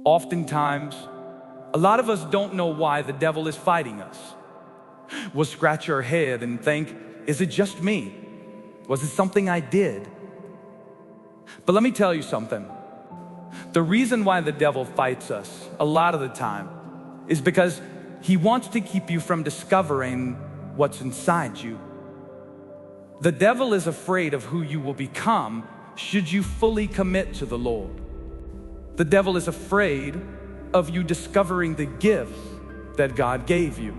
Oftentimes, a lot of us don't know why the devil is fighting us. We'll scratch our head and think, is it just me? Was it something I did? But let me tell you something. The reason why the devil fights us a lot of the time is because he wants to keep you from discovering what's inside you. The devil is afraid of who you will become should you fully commit to the Lord. The devil is afraid of you discovering the gifts that God gave you.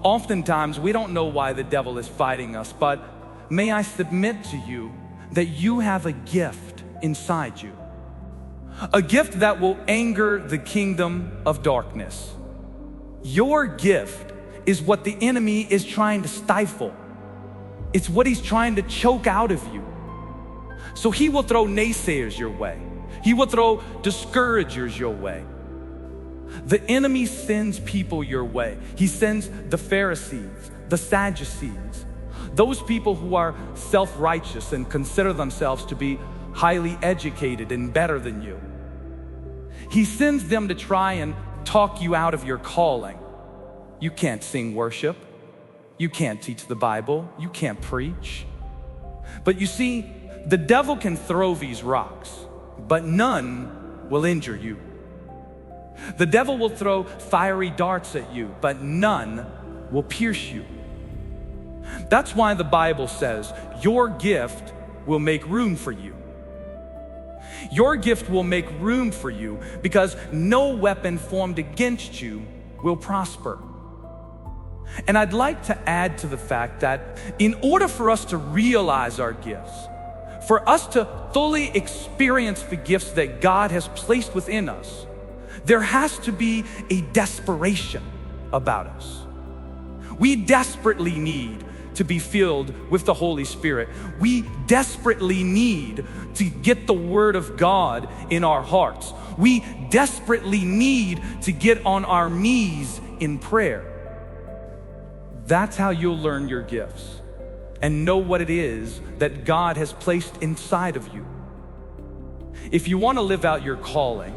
Oftentimes, we don't know why the devil is fighting us, but may I submit to you that you have a gift inside you. A gift that will anger the kingdom of darkness. Your gift is what the enemy is trying to stifle. It's what he's trying to choke out of you. So he will throw naysayers your way. He will throw discouragers your way. The enemy sends people your way. He sends the Pharisees, the Sadducees, those people who are self-righteous and consider themselves to be highly educated and better than you. He sends them to try and talk you out of your calling. You can't sing worship. You can't teach the Bible. You can't preach. But you see, the devil can throw these rocks, but none will injure you. The devil will throw fiery darts at you, but none will pierce you. That's why the Bible says your gift will make room for you. Your gift will make room for you because no weapon formed against you will prosper. And I'd like to add to the fact that in order for us to realize our gifts, for us to fully experience the gifts that God has placed within us, there has to be a desperation about us. We desperately need to be filled with the Holy Spirit. We desperately need to get the Word of God in our hearts. We desperately need to get on our knees in prayer. That's how you'll learn your gifts and know what it is that God has placed inside of you. If you want to live out your calling,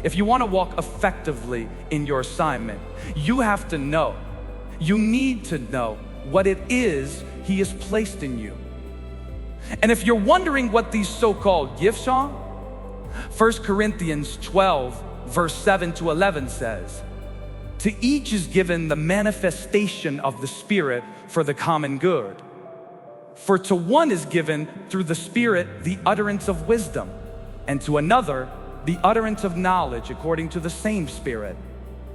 if you want to walk effectively in your assignment, you have to know, you need to know what it is He has placed in you. And if you're wondering what these so-called gifts are, 1 Corinthians 12, verse 7 to 11 says, "To each is given the manifestation of the Spirit for the common good. For to one is given through the Spirit the utterance of wisdom, and to another the utterance of knowledge according to the same Spirit.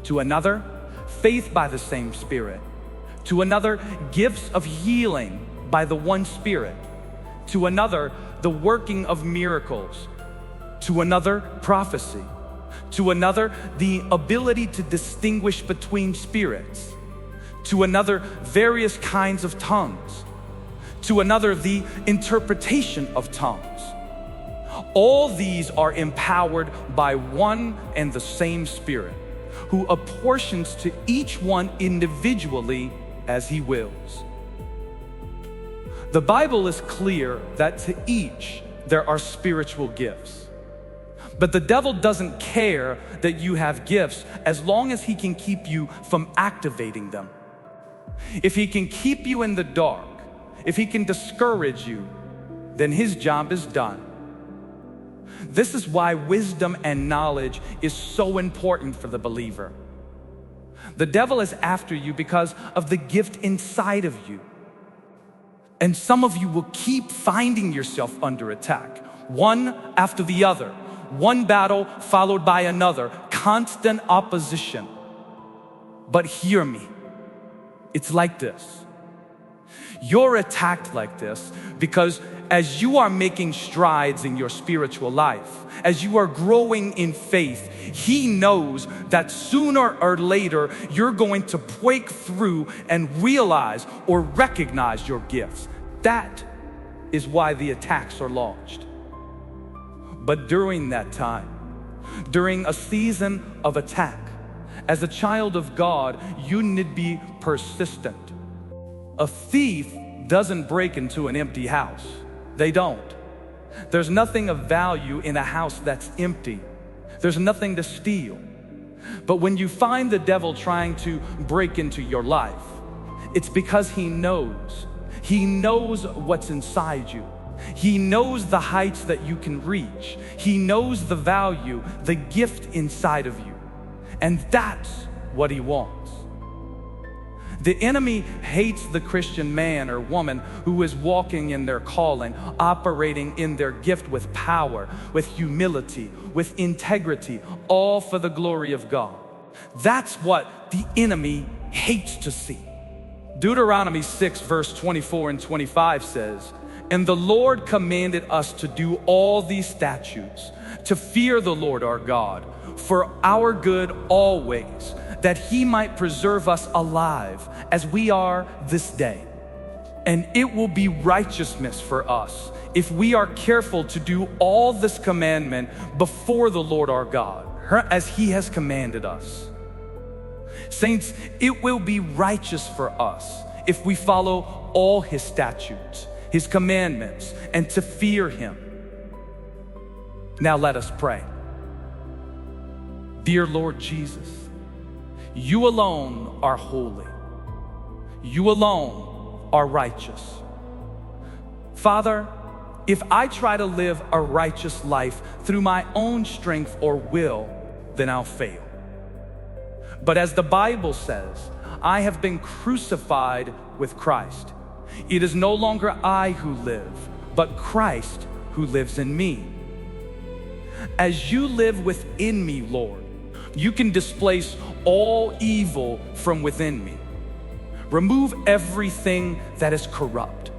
To another, faith by the same Spirit. To another, gifts of healing by the one Spirit. To another, the working of miracles. To another, prophecy. To another, the ability to distinguish between spirits. To another, various kinds of tongues. To another, the interpretation of tongues. All these are empowered by one and the same Spirit, who apportions to each one individually as He wills." The Bible is clear that to each there are spiritual gifts. But the devil doesn't care that you have gifts as long as he can keep you from activating them. If he can keep you in the dark, if he can discourage you, then his job is done. This is why wisdom and knowledge is so important for the believer. The devil is after you because of the gift inside of you. And some of you will keep finding yourself under attack, one after the other. One battle followed by another, constant opposition. But hear me, it's like this. You're attacked like this because as you are making strides in your spiritual life, as you are growing in faith, He knows that sooner or later you're going to break through and realize or recognize your gifts. That is why the attacks are launched. But during that time, during a season of attack, as a child of God, you need to be persistent. A thief doesn't break into an empty house. They don't. There's nothing of value in a house that's empty. There's nothing to steal. But when you find the devil trying to break into your life, it's because he knows. He knows what's inside you. He knows the heights that you can reach. He knows the value, the gift inside of you. And that's what he wants. The enemy hates the Christian man or woman who is walking in their calling, operating in their gift with power, with humility, with integrity, all for the glory of God. That's what the enemy hates to see. Deuteronomy 6 verse 24 and 25 says, "And the Lord commanded us to do all these statutes, to fear the Lord our God, for our good always, that he might preserve us alive as we are this day. And it will be righteousness for us if we are careful to do all this commandment before the Lord our God, as he has commanded us." Saints, it will be righteous for us if we follow all his statutes, his commandments, and to fear him. Now let us pray. Dear Lord Jesus, you alone are holy. You alone are righteous. Father, if I try to live a righteous life through my own strength or will, then I'll fail. But as the Bible says, I have been crucified with Christ. It is no longer I who live, but Christ who lives in me. As you live within me, Lord, you can displace all evil from within me. Remove everything that is corrupt.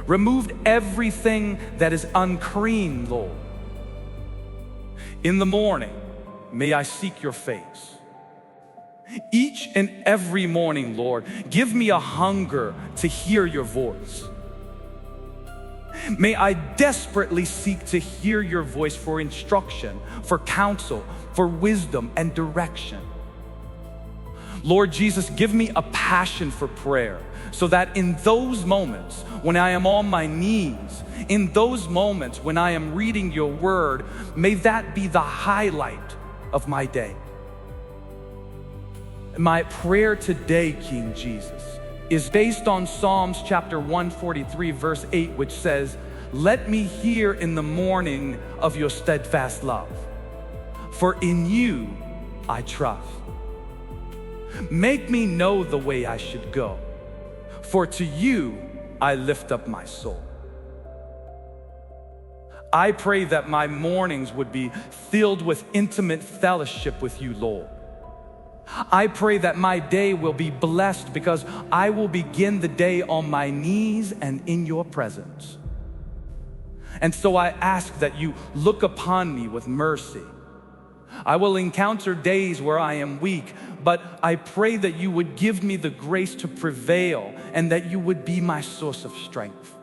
Remove everything that is unclean, Lord. In the morning, may I seek your face. Each and every morning, Lord, give me a hunger to hear your voice. May I desperately seek to hear your voice for instruction, for counsel, for wisdom and direction. Lord Jesus, give me a passion for prayer so that in those moments when I am on my knees, in those moments when I am reading your word, may that be the highlight of my day. My prayer today, King Jesus, is based on Psalms chapter 143, verse 8, which says, "Let me hear in the morning of your steadfast love, for in you I trust. Make me know the way I should go, for to you I lift up my soul." I pray that my mornings would be filled with intimate fellowship with you, Lord. I pray that my day will be blessed because I will begin the day on my knees and in your presence. And so I ask that you look upon me with mercy. I will encounter days where I am weak, but I pray that you would give me the grace to prevail and that you would be my source of strength.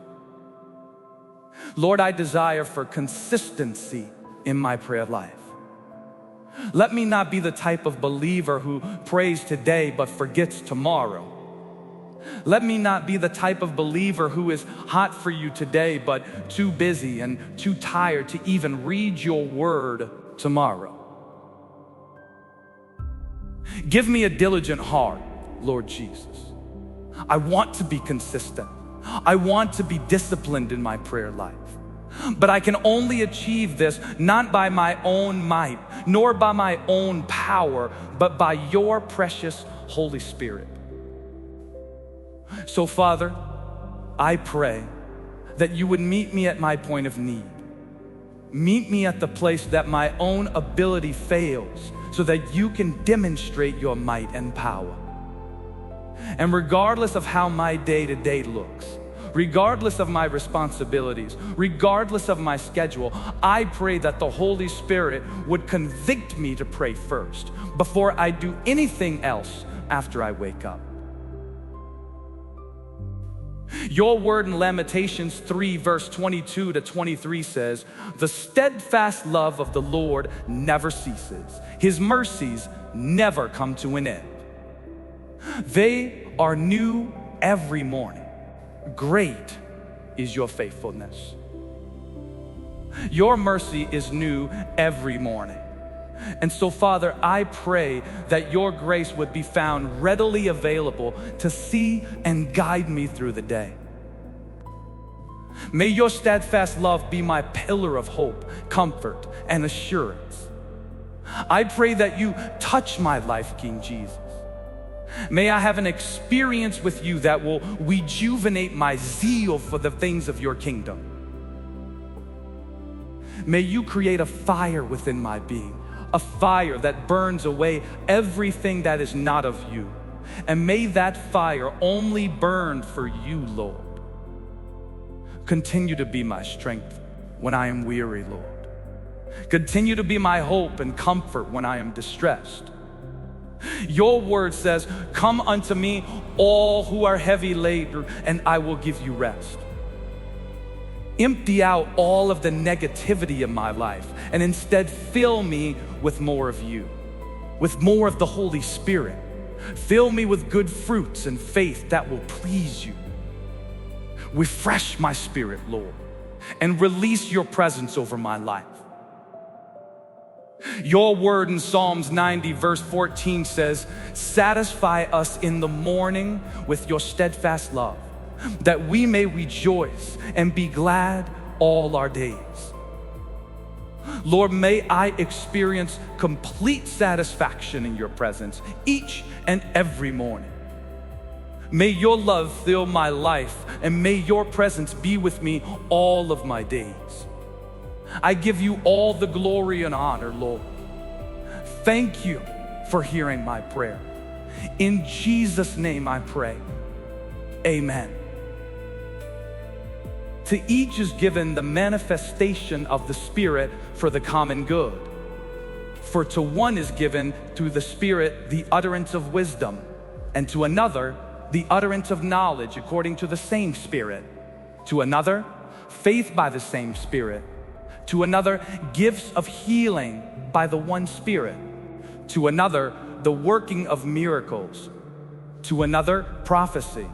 Lord, I desire for consistency in my prayer life. Let me not be the type of believer who prays today but forgets tomorrow. Let me not be the type of believer who is hot for you today but too busy and too tired to even read your word tomorrow. Give me a diligent heart, Lord Jesus. I want to be consistent. I want to be disciplined in my prayer life. But I can only achieve this not by my own might, nor by my own power, but by your precious Holy Spirit. So, Father, I pray that you would meet me at my point of need. Meet me at the place that my own ability fails, so that you can demonstrate your might and power. And regardless of how my day-to-day looks, regardless of my responsibilities, regardless of my schedule, I pray that the Holy Spirit would convict me to pray first before I do anything else after I wake up. Your word in Lamentations 3 verse 22 to 23 says, "The steadfast love of the Lord never ceases. His mercies never come to an end. They are new every morning. Great is your faithfulness." Your mercy is new every morning. And so, Father, I pray that your grace would be found readily available to see and guide me through the day. May your steadfast love be my pillar of hope, comfort, and assurance. I pray that you touch my life, King Jesus. May I have an experience with you that will rejuvenate my zeal for the things of your kingdom. May you create a fire within my being, a fire that burns away everything that is not of you. And may that fire only burn for you, Lord. Continue to be my strength when I am weary, Lord. Continue to be my hope and comfort when I am distressed. Your word says, come unto me all who are heavy laden, and I will give you rest. Empty out all of the negativity in my life and instead fill me with more of you, with more of the Holy Spirit. Fill me with good fruits and faith that will please you. Refresh my spirit, Lord, and release your presence over my life. Your word in Psalms 90 verse 14 says, satisfy us in the morning with your steadfast love, that we may rejoice and be glad all our days. Lord, may I experience complete satisfaction in your presence each and every morning. May your love fill my life, and may your presence be with me all of my days. I give you all the glory and honor, Lord. Thank you for hearing my prayer. In Jesus' name I pray, amen. To each is given the manifestation of the Spirit for the common good. For to one is given through the Spirit the utterance of wisdom, and to another the utterance of knowledge according to the same Spirit. To another, faith by the same Spirit. To another, gifts of healing by the one Spirit. To another, the working of miracles. To another, prophecy.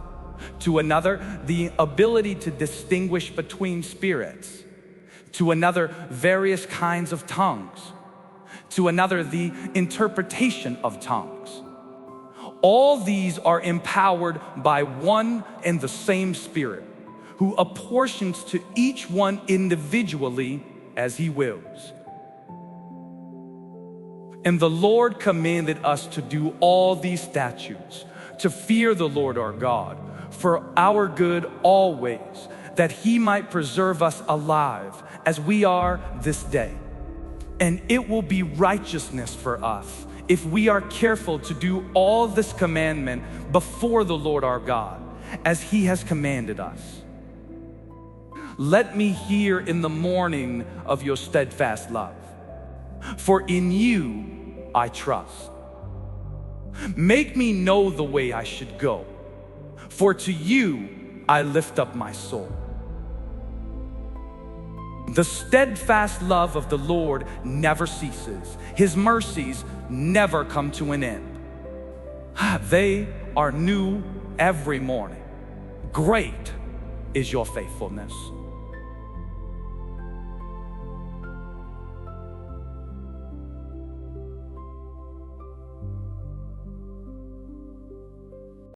To another, the ability to distinguish between spirits. To another, various kinds of tongues. To another, the interpretation of tongues. All these are empowered by one and the same Spirit, who apportions to each one individually as he wills. And the Lord commanded us to do all these statutes, to fear the Lord our God, for our good always, that he might preserve us alive as we are this day. And it will be righteousness for us if we are careful to do all this commandment before the Lord our God, as he has commanded us. Let me hear in the morning of your steadfast love, for in you I trust. Make me know the way I should go, for to you I lift up my soul. The steadfast love of the Lord never ceases. His mercies never come to an end. They are new every morning. Great is your faithfulness.